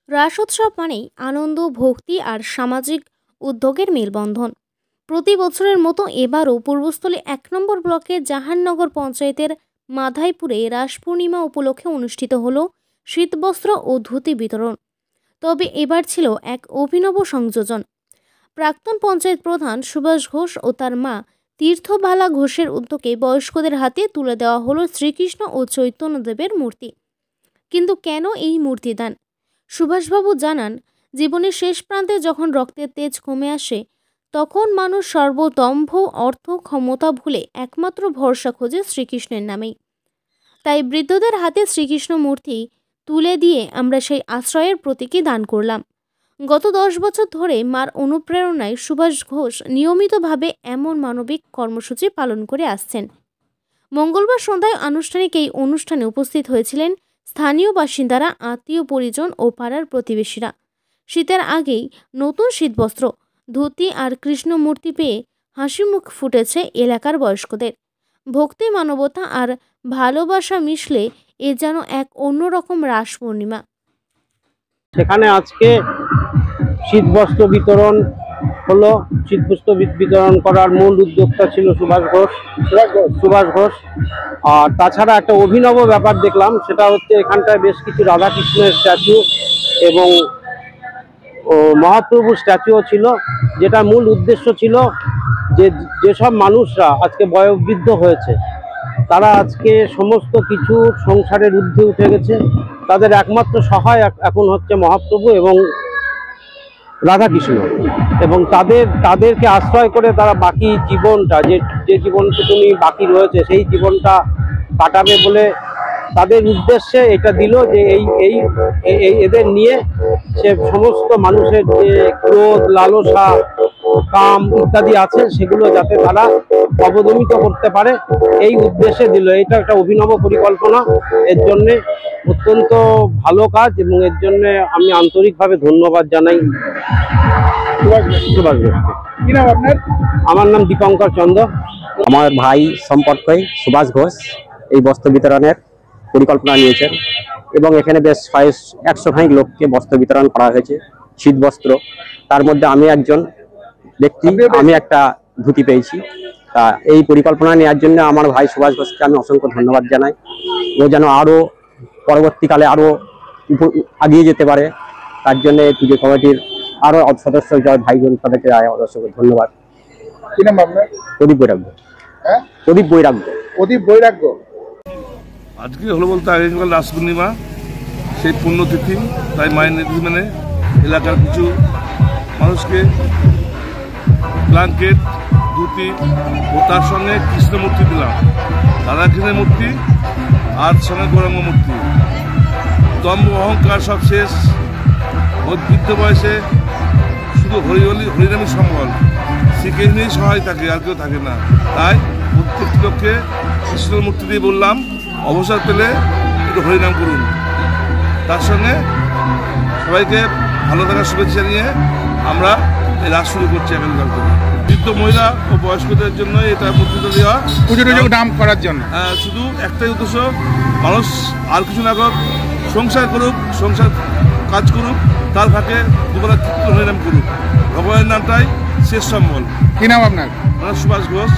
রাস উৎসব মানেই আনন্দ, ভক্তি আর সামাজিক উদ্যোগের মেলবন্ধন। প্রতি বছরের মতো এবারও পূর্বস্থলী ১ নম্বর ব্লকের জাহাননগর পঞ্চায়েতের মাধাইপুরে রাস পূর্ণিমা উপলক্ষে অনুষ্ঠিত হল শীতবস্ত্র ও ধুতি বিতরণ। তবে এবার ছিল এক অভিনব সংযোজন। প্রাক্তন পঞ্চায়েত প্রধান সুভাষ ঘোষ ও তার মা তীর্থবালা ঘোষের উদ্যোগে বয়স্কদের হাতে তুলে দেওয়া হলো শ্রীকৃষ্ণ ও চৈতন্যদেবের মূর্তি। কিন্তু কেন এই মূর্তিদান? সুভাষবাবু জানান, জীবনের শেষ প্রান্তে যখন রক্তের তেজ কমে আসে, তখন মানুষ সর্বদম্ভ, অর্থ, ক্ষমতা ভুলে একমাত্র ভরসা খোঁজে শ্রীকৃষ্ণের নামেই। তাই বৃদ্ধদের হাতে শ্রীকৃষ্ণ মূর্তি তুলে দিয়ে আমরা সেই আশ্রয়ের প্রতীকী দান করলাম। গত ১০ বছর ধরে মার অনুপ্রেরণায় সুভাষ ঘোষ নিয়মিতভাবে এমন মানবিক কর্মসূচি পালন করে আসছেন। মঙ্গলবার সন্ধ্যায় আনুষ্ঠানিক এই অনুষ্ঠানে উপস্থিত হয়েছিলেন স্থানীয় বাসিন্দারা, আত্মীয় পরিজন ও পাড়ার প্রতিবেশীরা। শীতের আগেই নতুন শীতবস্ত্র, ধুতি আর কৃষ্ণ মূর্তি পেয়ে হাসি মুখ ফুটেছে এলাকার বয়স্কদের। ভক্তি, মানবতা আর ভালোবাসা মিশলে এ যেন এক অন্যরকম রাস পূর্ণিমা। সেখানে আজকে শীতবস্ত্র বিতরণ হলো। শীতবস্ত্র বিতরণ করার মূল উদ্যোক্তা ছিল সুভাষ ঘোষ। আর তাছাড়া একটা অভিনব ব্যাপার দেখলাম, সেটা হচ্ছে এখানটায় বেশ কিছু রাধাকৃষ্ণের স্ট্যাচু এবং মহাপ্রভুর স্ট্যাচুও ছিল, যেটা মূল উদ্দেশ্য ছিল যেসব মানুষরা আজকে বয়োবৃদ্ধ হয়েছে, তারা আজকে সমস্ত কিছু সংসারের ঊর্ধ্বে উঠে গেছে, তাদের একমাত্র সহায় এখন হচ্ছে মহাপ্রভু এবং রাধাকৃষ্ণ, এবং তাদেরকে আশ্রয় করে তারা বাকি জীবনটা, যে জীবনটুকুনি বাকি রয়েছে সেই জীবনটা কাটাবে বলে তাদের উদ্দেশ্যে এটা দিল যে এদের নিয়ে সে সমস্ত মানুষের যে ক্রোধ, লালসা, কাম ইত্যাদি আছে সেগুলো যাতে তারা অবদমিত করতে পারে, এই উদ্দেশ্যে দিল। এটা একটা অভিনব পরিকল্পনা, এর জন্যে অত্যন্ত ভালো কাজ, এবং এর জন্যে আমি আন্তরিকভাবে ধন্যবাদ জানাই সুভাষ ঘোষকে। কি নাম আপনার? আমার নাম দীপঙ্কর চন্দ্র। আমার ভাই সম্পর্কে সুভাষ ঘোষ এই বস্ত্র বিতরণের পরিকল্পনা নিয়েছেন, এবং এখানে বেশ 100 খানিক লোককে বস্ত্র বিতরণ করা হয়েছে, শীত বস্ত্র। তার মধ্যে আমি একজন ব্যক্তি, আমি একটা ধুতি পেয়েছি। তা এই পরিকল্পনা নেওয়ার জন্য আমার ভাই সুভাষ ঘোষকে আমি অসংখ্য ধন্যবাদ জানাই। ও যেন আরও পরবর্তীকালে আরও এগিয়ে যেতে পারে, তার জন্য পুজো কমিটির আরও সদস্য ভাইজন তাদেরকে অসংখ্য ধন্যবাদ। কি নাম আপনার? প্রদীপ বৈরাগ্য। হ্যাঁ, প্রদীপ বৈরাগ্য। প্রদীপ বৈরাগ্য। আজকে হলো বলতে আগামীকাল রাস পূর্ণিমা, সেই পুণ্যতিথি। তাই মায়ের নির্দেশ মেনে এলাকার কিছু মানুষকে ব্ল্যাঙ্কেট, ধুতি ও তার সঙ্গে কৃষ্ণ মূর্তি দিলাম, রাধাকৃষ্ণের মূর্তি আর সঙ্গে গৌরাঙ্গ মূর্তি। দম্ভ, অহংকার সব শেষ। বৃদ্ধ বয়সে শুধু হরিনামই সম্বল, শ্রীকৃষ্ণেই সহায় থাকে, আর কেউ থাকে না। তাই প্রত্যেকটি লোককে কৃষ্ণের মূর্তি দিয়ে বললাম, অবসর পেলে একটু হরিনাম করুন। তার সঙ্গে সবাইকে ভালো থাকার শুভেচ্ছা নিয়ে আমরা এই রাস শুরু করছি আগামীকাল থেকে। বৃদ্ধ মহিলা ও বয়স্কদের জন্য এটা মূর্তিটা দেওয়া, পুজোর নাম করার জন্য। শুধু একটাই উদ্দেশ্য, মানুষ আর কিছু না করুক, সংসার করুক, সংসার কাজ করুক, তার ফাঁকে দুবেলা হরিনাম করুক। ভগবানের নামটাই শেষ সম্বল। কি নাম আপনার? সুভাষ ঘোষ।